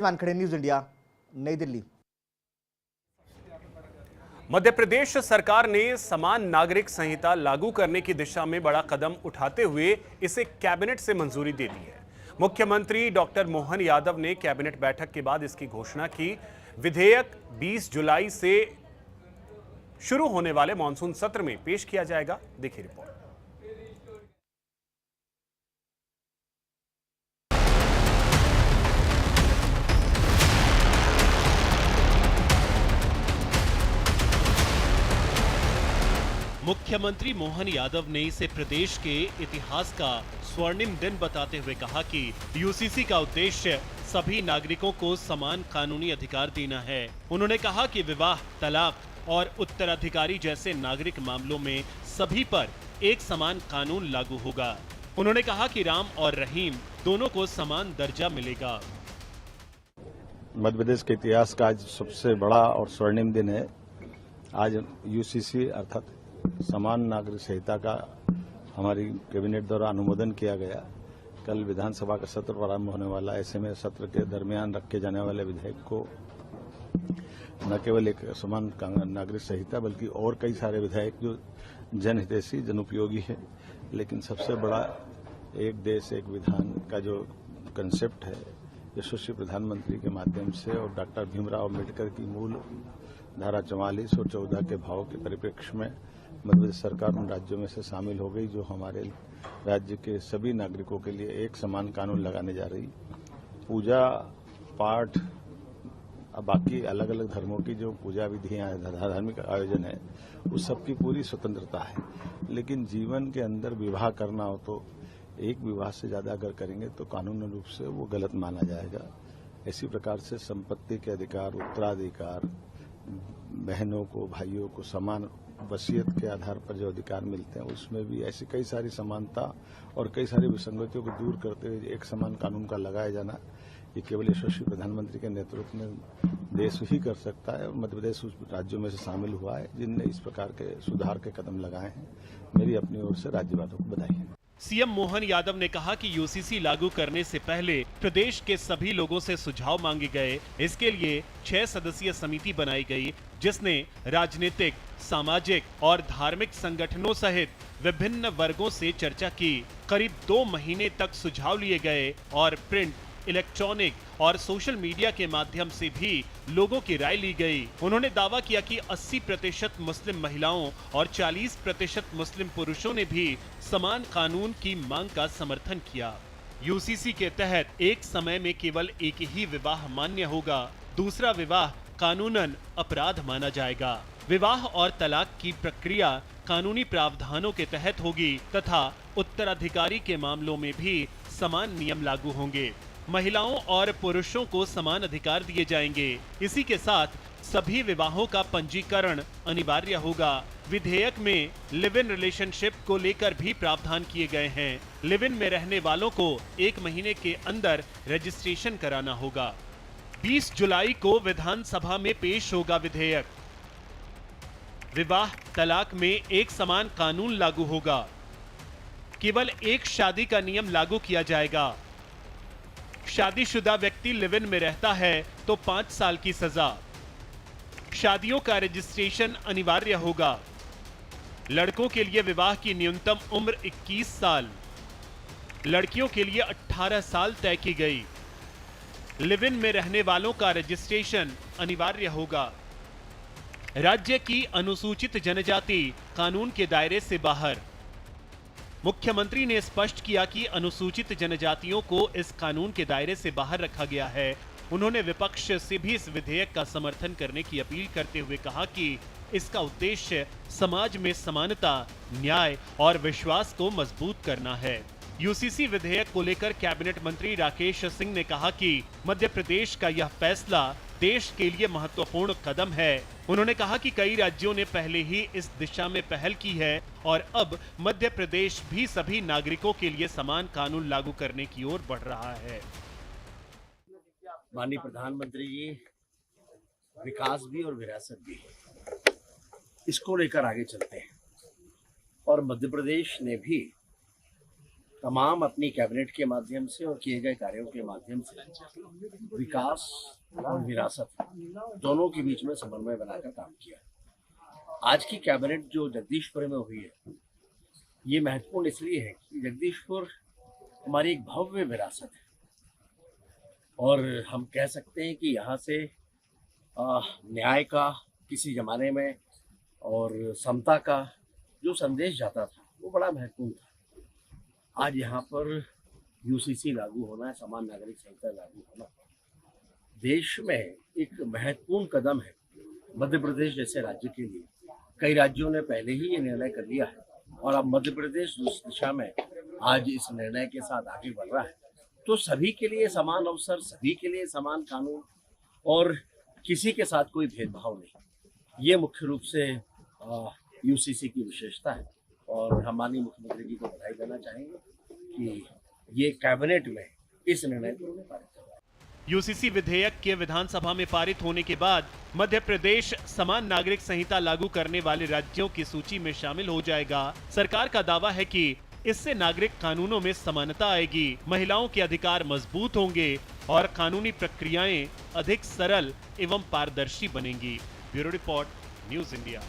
Wankhede, news India, नई दिल्ली। मध्य प्रदेश सरकार ने समान नागरिक संहिता लागू करने की दिशा में बड़ा कदम उठाते हुए इसे कैबिनेट से मंजूरी दे दी है। मुख्यमंत्री डॉक्टर मोहन यादव ने कैबिनेट बैठक के बाद इसकी घोषणा की। विधेयक 20 जुलाई से शुरू होने वाले मानसून सत्र में पेश किया जाएगा। देखिए रिपोर्ट। मुख्यमंत्री मोहन यादव ने इसे प्रदेश के इतिहास का स्वर्णिम दिन बताते हुए कहा कि यूसीसी का उद्देश्य सभी नागरिकों को समान कानूनी अधिकार देना है। उन्होंने कहा कि विवाह, तलाक और उत्तराधिकारी जैसे नागरिक मामलों में सभी पर एक समान कानून लागू होगा। उन्होंने कहा कि राम और रहीम दोनों को समान दर्जा मिलेगा। मध्य प्रदेश के इतिहास का आज सबसे बड़ा और स्वर्णिम दिन है। आज यूसीसी अर्थात समान नागरिक संहिता का हमारी कैबिनेट द्वारा अनुमोदन किया गया। कल विधानसभा का सत्र प्रारंभ होने वाला, ऐसे में सत्र के दरमियान रखे जाने वाले विधेयक को न केवल एक समान नागरिक संहिता बल्कि और कई सारे विधेयक जो जनहितैषी, जनउपयोगी है, लेकिन सबसे बड़ा एक देश एक विधान का जो कंसेप्ट है, यशस्वी प्रधानमंत्री के माध्यम से और डॉक्टर भीमराव अम्बेडकर की मूल धारा 44 और 14 के भावों के परिप्रेक्ष्य में मध्य प्रदेश सरकार उन राज्यों में से शामिल हो गई जो हमारे राज्य के सभी नागरिकों के लिए एक समान कानून लगाने जा रही। पूजा पाठ, बाकी अलग अलग धर्मों की जो पूजा विधियां, धार्मिक आयोजन है, उस सब की पूरी स्वतंत्रता है, लेकिन जीवन के अंदर विवाह करना हो तो एक विवाह से ज्यादा अगर करेंगे तो कानूनी रूप से वो गलत माना जाएगा। इसी प्रकार से संपत्ति के अधिकार, उत्तराधिकार, बहनों को, भाइयों को समान वसीयत के आधार पर जो अधिकार मिलते हैं, उसमें भी ऐसी कई सारी समानता और कई सारी विसंगतियों को दूर करते हुए एक समान कानून का लगाया जाना, ये केवल यशस्वी प्रधानमंत्री के नेतृत्व में देश ही कर सकता है। मध्य प्रदेश उस राज्यों में से शामिल हुआ है जिनने इस प्रकार के सुधार के कदम लगाए हैं। मेरी अपनी ओर से राज्यवासियों को बधाई है। सीएम मोहन यादव ने कहा कि यूसीसी लागू करने से पहले प्रदेश के सभी लोगों से सुझाव मांगे गए। इसके लिए 6 सदस्यीय समिति बनाई गई, जिसने राजनीतिक, सामाजिक और धार्मिक संगठनों सहित विभिन्न वर्गों से चर्चा की। करीब 2 महीने तक सुझाव लिए गए और प्रिंट, इलेक्ट्रॉनिक और सोशल मीडिया के माध्यम से भी लोगों की राय ली गई। उन्होंने दावा किया कि 80% मुस्लिम महिलाओं और 40% मुस्लिम पुरुषों ने भी समान कानून की मांग का समर्थन किया। यूसीसी के तहत एक समय में केवल एक ही विवाह मान्य होगा, दूसरा विवाह कानूनन अपराध माना जाएगा। विवाह और तलाक की प्रक्रिया कानूनी प्रावधानों के तहत होगी तथा उत्तराधिकारी के मामलों में भी समान नियम लागू होंगे। महिलाओं और पुरुषों को समान अधिकार दिए जाएंगे। इसी के साथ सभी विवाहों का पंजीकरण अनिवार्य होगा। विधेयक में लिव इन रिलेशनशिप को लेकर भी प्रावधान किए गए हैं। लिव इन में रहने वालों को 1 महीने के अंदर रजिस्ट्रेशन कराना होगा। 20 जुलाई को विधानसभा में पेश होगा विधेयक। विवाह, तलाक में एक समान कानून लागू होगा। केवल एक शादी का नियम लागू किया जाएगा। शादीशुदा व्यक्ति लिव इन में रहता है तो 5 साल की सजा। शादियों का रजिस्ट्रेशन अनिवार्य होगा। लड़कों के लिए विवाह की न्यूनतम उम्र 21 साल, लड़कियों के लिए 18 साल तय की गई। लिव इन में रहने वालों का रजिस्ट्रेशन अनिवार्य होगा। राज्य की अनुसूचित जनजाति कानून के दायरे से बाहर। मुख्यमंत्री ने स्पष्ट किया कि अनुसूचित जनजातियों को इस कानून के दायरे से बाहर रखा गया है। उन्होंने विपक्ष से भी इस विधेयक का समर्थन करने की अपील करते हुए कहा कि इसका उद्देश्य समाज में समानता, न्याय और विश्वास को मजबूत करना है। यूसीसी विधेयक को लेकर कैबिनेट मंत्री राकेश सिंह ने कहा कि मध्य प्रदेश का यह फैसला देश के लिए महत्वपूर्ण कदम है। उन्होंने कहा कि कई राज्यों ने पहले ही इस दिशा में पहल की है और अब मध्य प्रदेश भी सभी नागरिकों के लिए समान कानून लागू करने की ओर बढ़ रहा है। माननीय प्रधानमंत्री जी विकास भी और विरासत भी, इसको लेकर आगे चलते हैं और मध्य प्रदेश ने भी तमाम अपनी कैबिनेट के माध्यम से और किए गए कार्यों के माध्यम से विकास और विरासत दोनों के बीच में समन्वय बनाकर काम किया। आज की कैबिनेट जो जगदीशपुर में हुई है, ये महत्वपूर्ण इसलिए है कि जगदीशपुर हमारी एक भव्य विरासत है और हम कह सकते हैं कि यहाँ से न्याय का किसी जमाने में और समता का जो संदेश जाता था वो बड़ा महत्वपूर्ण था। आज यहाँ पर यूसीसी लागू होना है, समान नागरिक संहिता लागू होना देश में एक महत्वपूर्ण कदम है। मध्य प्रदेश जैसे राज्य के लिए कई राज्यों ने पहले ही ये निर्णय कर लिया है और अब मध्य प्रदेश उस दिशा में आज इस निर्णय के साथ आगे बढ़ रहा है। तो सभी के लिए समान अवसर, सभी के लिए समान कानून और किसी के साथ कोई भेदभाव नहीं, ये मुख्य रूप से यूसीसी की विशेषता है। और हम माननीय मुख्यमंत्री जी को बधाई देना चाहेंगे कि ये कैबिनेट में इस निर्णय को पारित किया। यूसीसी विधेयक के विधानसभा में पारित होने के बाद मध्य प्रदेश समान नागरिक संहिता लागू करने वाले राज्यों की सूची में शामिल हो जाएगा। सरकार का दावा है कि इससे नागरिक कानूनों में समानता आएगी, महिलाओं के अधिकार मजबूत होंगे और कानूनी प्रक्रियाएं अधिक सरल एवं पारदर्शी बनेंगी। Bureau report, news India.